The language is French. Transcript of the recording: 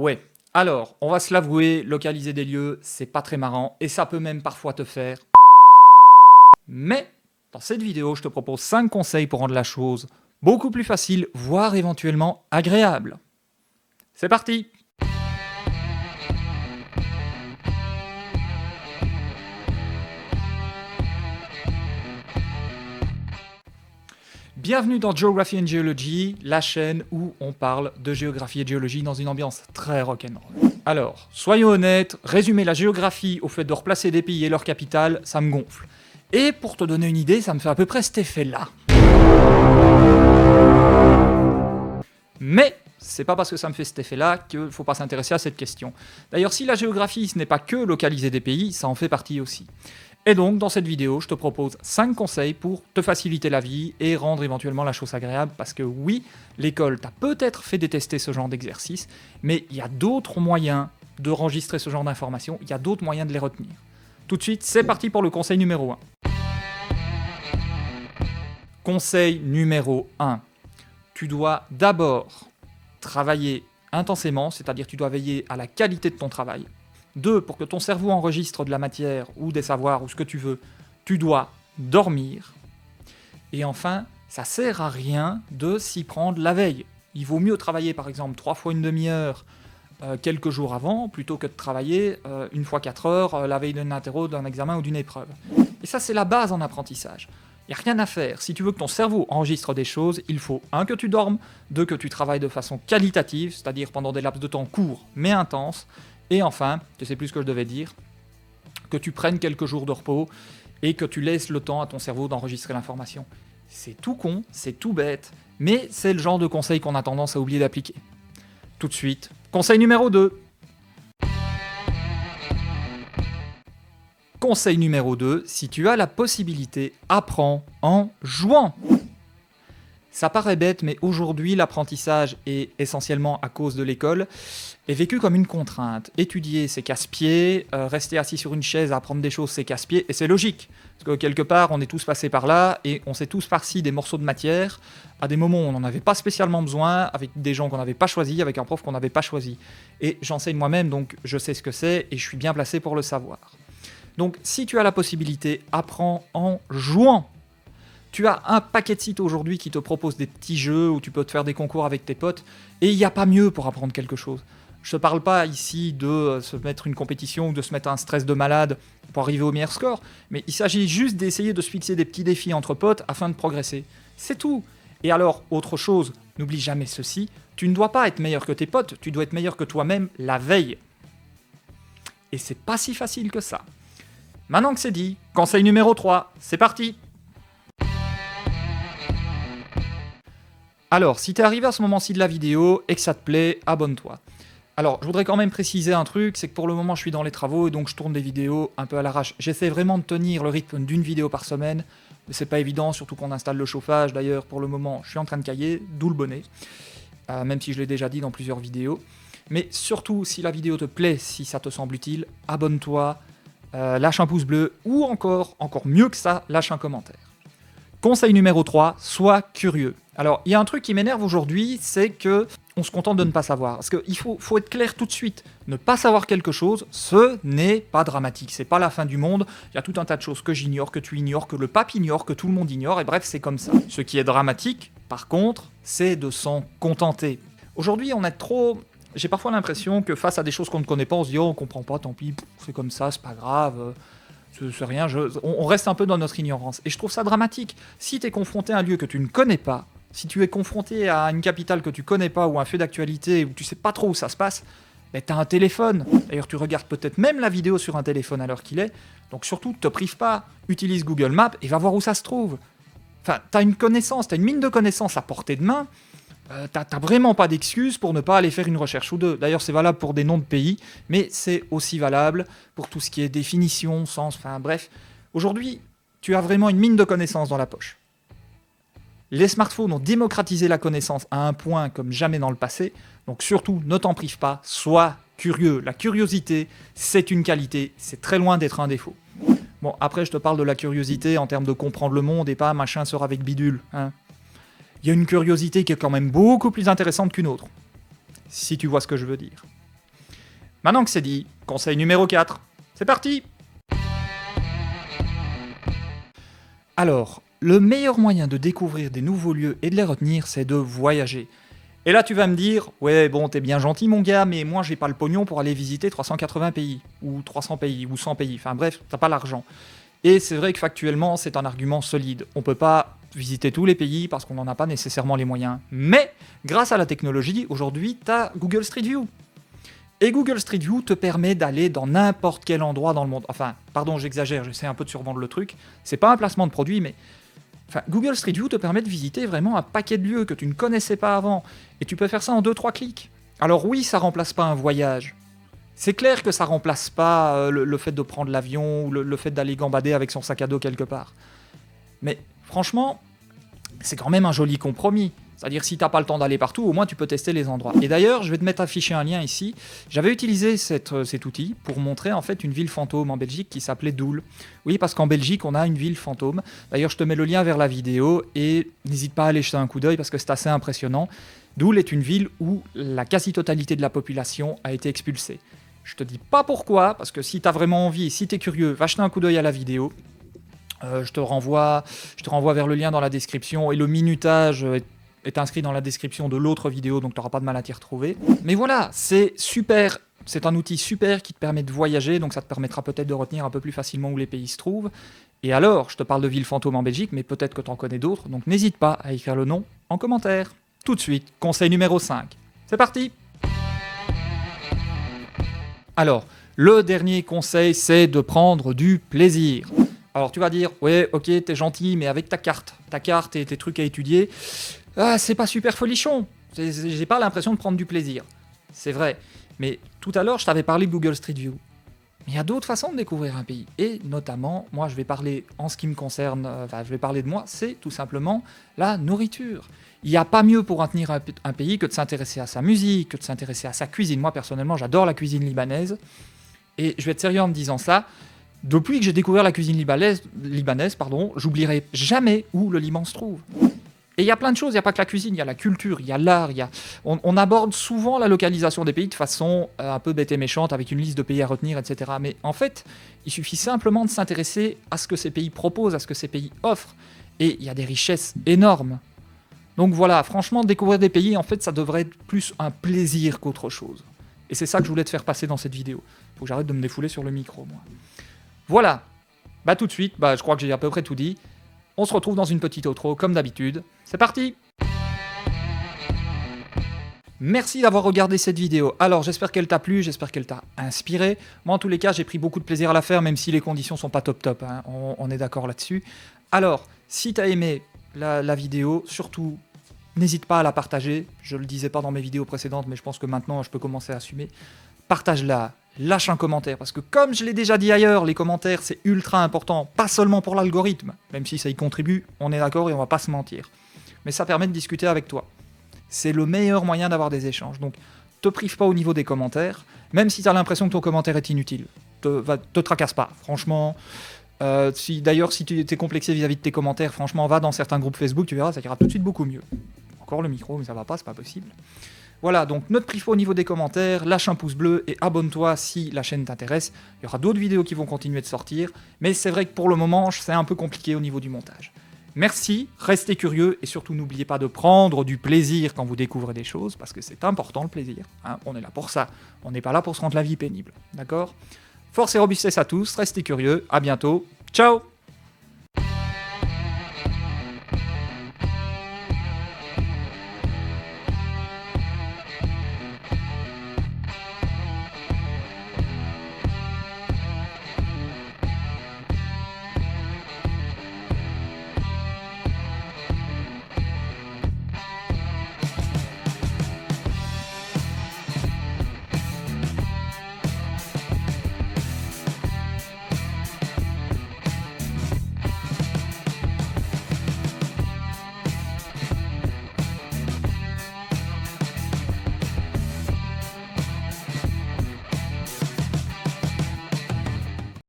Ouais, alors, on va se l'avouer, localiser des lieux, c'est pas très marrant, et ça peut même parfois te faire... Mais, dans cette vidéo, je te propose 5 conseils pour rendre la chose beaucoup plus facile, voire éventuellement agréable. C'est parti! Bienvenue dans Geography and Geology, la chaîne où on parle de géographie et de géologie dans une ambiance très rock'n'roll. Alors, soyons honnêtes, résumer la géographie au fait de replacer des pays et leurs capitales, ça me gonfle. Et pour te donner une idée, ça me fait à peu près cet effet-là. Mais c'est pas parce que ça me fait cet effet-là qu'il faut pas s'intéresser à cette question. D'ailleurs, si la géographie ce n'est pas que localiser des pays, ça en fait partie aussi. Et donc, dans cette vidéo, je te propose 5 conseils pour te faciliter la vie et rendre éventuellement la chose agréable, parce que oui, l'école t'a peut-être fait détester ce genre d'exercice, mais il y a d'autres moyens de enregistrer ce genre d'informations, il y a d'autres moyens de les retenir. Tout de suite, c'est parti pour le conseil numéro 1. Conseil numéro 1. Tu dois d'abord travailler intensément, c'est-à-dire tu dois veiller à la qualité de ton travail. 2. Pour que ton cerveau enregistre de la matière ou des savoirs ou ce que tu veux, tu dois dormir. Et enfin, ça sert à rien de s'y prendre la veille. Il vaut mieux travailler par exemple 3 fois une demi-heure quelques jours avant, plutôt que de travailler 1 fois 4 heures la veille d'un interro, d'un examen ou d'une épreuve. Et ça, c'est la base en apprentissage. Il n'y a rien à faire. Si tu veux que ton cerveau enregistre des choses, il faut 1. Que tu dormes, 2. Que tu travailles de façon qualitative, c'est-à-dire pendant des laps de temps courts mais intenses, et enfin, je sais plus ce que je devais dire, que tu prennes quelques jours de repos et que tu laisses le temps à ton cerveau d'enregistrer l'information. C'est tout con, c'est tout bête, mais c'est le genre de conseil qu'on a tendance à oublier d'appliquer. Tout de suite, conseil numéro 2. Conseil numéro 2, si tu as la possibilité, apprends en jouant. Ça paraît bête, mais aujourd'hui, l'apprentissage, et essentiellement à cause de l'école, est vécu comme une contrainte. Étudier, c'est casse-pied, rester assis sur une chaise à apprendre des choses, c'est casse-pied, et c'est logique. Parce que quelque part, on est tous passés par là, et on s'est tous farci des morceaux de matière, à des moments où on n'en avait pas spécialement besoin, avec des gens qu'on n'avait pas choisis, avec un prof qu'on n'avait pas choisi. Et j'enseigne moi-même, donc je sais ce que c'est, et je suis bien placé pour le savoir. Donc si tu as la possibilité, apprends en jouant. Tu as un paquet de sites aujourd'hui qui te proposent des petits jeux où tu peux te faire des concours avec tes potes, et il n'y a pas mieux pour apprendre quelque chose. Je te parle pas ici de se mettre une compétition ou de se mettre un stress de malade pour arriver au meilleur score, mais il s'agit juste d'essayer de se fixer des petits défis entre potes afin de progresser. C'est tout. Et alors, autre chose, n'oublie jamais ceci, tu ne dois pas être meilleur que tes potes, tu dois être meilleur que toi-même la veille. Et c'est pas si facile que ça. Maintenant que c'est dit, conseil numéro 3, c'est parti! Alors, si t'es arrivé à ce moment-ci de la vidéo et que ça te plaît, abonne-toi. Alors, je voudrais quand même préciser un truc, c'est que pour le moment je suis dans les travaux et donc je tourne des vidéos un peu à l'arrache. J'essaie vraiment de tenir le rythme d'une vidéo par semaine, mais c'est pas évident, surtout qu'on installe le chauffage. D'ailleurs, pour le moment, je suis en train de cailler, d'où le bonnet, même si je l'ai déjà dit dans plusieurs vidéos. Mais surtout, si la vidéo te plaît, si ça te semble utile, abonne-toi, lâche un pouce bleu, ou encore mieux que ça, lâche un commentaire. Conseil numéro 3, sois curieux. Alors, il y a un truc qui m'énerve aujourd'hui, c'est que on se contente de ne pas savoir. Parce qu'il faut être clair tout de suite. Ne pas savoir quelque chose, ce n'est pas dramatique. C'est pas la fin du monde. Il y a tout un tas de choses que j'ignore, que tu ignores, que le pape ignore, que tout le monde ignore, et bref, c'est comme ça. Ce qui est dramatique, par contre, c'est de s'en contenter. Aujourd'hui, on est trop... J'ai parfois l'impression que face à des choses qu'on ne connaît pas, on se dit « Oh, on comprend pas, tant pis, c'est comme ça, c'est pas grave... » C'est rien, on reste un peu dans notre ignorance. Et je trouve ça dramatique. Si tu es confronté à un lieu que tu ne connais pas, si tu es confronté à une capitale que tu connais pas, ou un fait d'actualité où tu sais pas trop où ça se passe, ben t'as un téléphone. D'ailleurs, tu regardes peut-être même la vidéo sur un téléphone à l'heure qu'il est. Donc surtout, te prive pas. Utilise Google Maps et va voir où ça se trouve. Enfin, t'as une connaissance, t'as une mine de connaissances à portée de main. T'as vraiment pas d'excuses pour ne pas aller faire une recherche ou deux. D'ailleurs, c'est valable pour des noms de pays, mais c'est aussi valable pour tout ce qui est définition, sens, enfin bref. Aujourd'hui, tu as vraiment une mine de connaissances dans la poche. Les smartphones ont démocratisé la connaissance à un point comme jamais dans le passé, donc surtout, ne t'en prive pas, sois curieux. La curiosité, c'est une qualité, c'est très loin d'être un défaut. Bon, après, je te parle de la curiosité en termes de comprendre le monde et pas machin sort avec bidule, hein. Il y a une curiosité qui est quand même beaucoup plus intéressante qu'une autre, si tu vois ce que je veux dire. Maintenant que c'est dit, conseil numéro 4. C'est parti! Alors, le meilleur moyen de découvrir des nouveaux lieux et de les retenir, c'est de voyager. Et là, tu vas me dire, ouais, bon, t'es bien gentil, mon gars, mais moi, j'ai pas le pognon pour aller visiter 380 pays, ou 300 pays, ou 100 pays. Enfin bref, t'as pas l'argent. Et c'est vrai que factuellement, c'est un argument solide. On peut pas visiter tous les pays parce qu'on n'en a pas nécessairement les moyens. Mais, grâce à la technologie, aujourd'hui, t'as Google Street View. Et Google Street View te permet d'aller dans n'importe quel endroit dans le monde. Enfin, pardon, j'exagère, j'essaie un peu de survendre le truc. C'est pas un placement de produit, mais... Enfin, Google Street View te permet de visiter vraiment un paquet de lieux que tu ne connaissais pas avant. Et tu peux faire ça en 2-3 clics. Alors oui, ça remplace pas un voyage. C'est clair que ça remplace pas le fait de prendre l'avion ou le fait d'aller gambader avec son sac à dos quelque part. Mais franchement, c'est quand même un joli compromis. C'est-à-dire, si t'as pas le temps d'aller partout, au moins tu peux tester les endroits. Et d'ailleurs, je vais te mettre afficher un lien ici. J'avais utilisé cet outil pour montrer en fait une ville fantôme en Belgique qui s'appelait Doel. Oui, parce qu'en Belgique, on a une ville fantôme. D'ailleurs, je te mets le lien vers la vidéo et n'hésite pas à aller jeter un coup d'œil parce que c'est assez impressionnant. Doel est une ville où la quasi-totalité de la population a été expulsée. Je te dis pas pourquoi, parce que si t'as vraiment envie, si t'es curieux, va jeter un coup d'œil à la vidéo. Je te renvoie vers le lien dans la description et le minutage est inscrit dans la description de l'autre vidéo, donc tu n'auras pas de mal à t'y retrouver. Mais voilà, c'est super, c'est un outil super qui te permet de voyager, donc ça te permettra peut-être de retenir un peu plus facilement où les pays se trouvent. Et alors, je te parle de villes fantômes en Belgique, mais peut-être que tu en connais d'autres, donc n'hésite pas à écrire le nom en commentaire. Tout de suite, conseil numéro 5. C'est parti! Alors, le dernier conseil, c'est de prendre du plaisir. Alors tu vas dire, ouais, ok, t'es gentil, mais avec ta carte et tes trucs à étudier, c'est pas super folichon. J'ai pas l'impression de prendre du plaisir. C'est vrai. Mais tout à l'heure, je t'avais parlé de Google Street View. Mais il y a d'autres façons de découvrir un pays. Et notamment, moi, je vais parler, en ce qui me concerne, je vais parler de moi, c'est tout simplement la nourriture. Il n'y a pas mieux pour retenir un pays que de s'intéresser à sa musique, que de s'intéresser à sa cuisine. Moi, personnellement, j'adore la cuisine libanaise. Et je vais être sérieux en me disant ça. Depuis que j'ai découvert la cuisine libanaise, j'oublierai jamais où le Liban se trouve. Et il y a plein de choses, il n'y a pas que la cuisine, il y a la culture, il y a l'art, on aborde souvent la localisation des pays de façon un peu bête et méchante, avec une liste de pays à retenir, etc. Mais en fait, il suffit simplement de s'intéresser à ce que ces pays proposent, à ce que ces pays offrent. Et il y a des richesses énormes. Donc voilà, franchement, découvrir des pays, en fait, ça devrait être plus un plaisir qu'autre chose. Et c'est ça que je voulais te faire passer dans cette vidéo. Faut que j'arrête de me défouler sur le micro, moi. Voilà, tout de suite, je crois que j'ai à peu près tout dit. On se retrouve dans une petite outro, comme d'habitude. C'est parti! Merci d'avoir regardé cette vidéo. Alors, j'espère qu'elle t'a plu, j'espère qu'elle t'a inspiré. Moi, en tous les cas, j'ai pris beaucoup de plaisir à la faire, même si les conditions sont pas top, hein. On est d'accord là-dessus. Alors, si t'as aimé la vidéo, surtout, n'hésite pas à la partager. Je le disais pas dans mes vidéos précédentes, mais je pense que maintenant, je peux commencer à assumer. Partage-la. Lâche un commentaire, parce que comme je l'ai déjà dit ailleurs, les commentaires c'est ultra important, pas seulement pour l'algorithme, même si ça y contribue, on est d'accord et on va pas se mentir. Mais ça permet de discuter avec toi. C'est le meilleur moyen d'avoir des échanges, donc te prive pas au niveau des commentaires, même si tu as l'impression que ton commentaire est inutile. Te tracasse pas, franchement. Si tu es complexé vis-à-vis de tes commentaires, franchement, va dans certains groupes Facebook, tu verras, ça ira tout de suite beaucoup mieux. Encore le micro, mais ça va pas, c'est pas possible. Voilà, donc ne te prive pas au niveau des commentaires, lâche un pouce bleu et abonne-toi si la chaîne t'intéresse. Il y aura d'autres vidéos qui vont continuer de sortir, mais c'est vrai que pour le moment, c'est un peu compliqué au niveau du montage. Merci, restez curieux et surtout n'oubliez pas de prendre du plaisir quand vous découvrez des choses, parce que c'est important le plaisir, hein, on est là pour ça, on n'est pas là pour se rendre la vie pénible, d'accord? Force et robustesse à tous, restez curieux, à bientôt, ciao!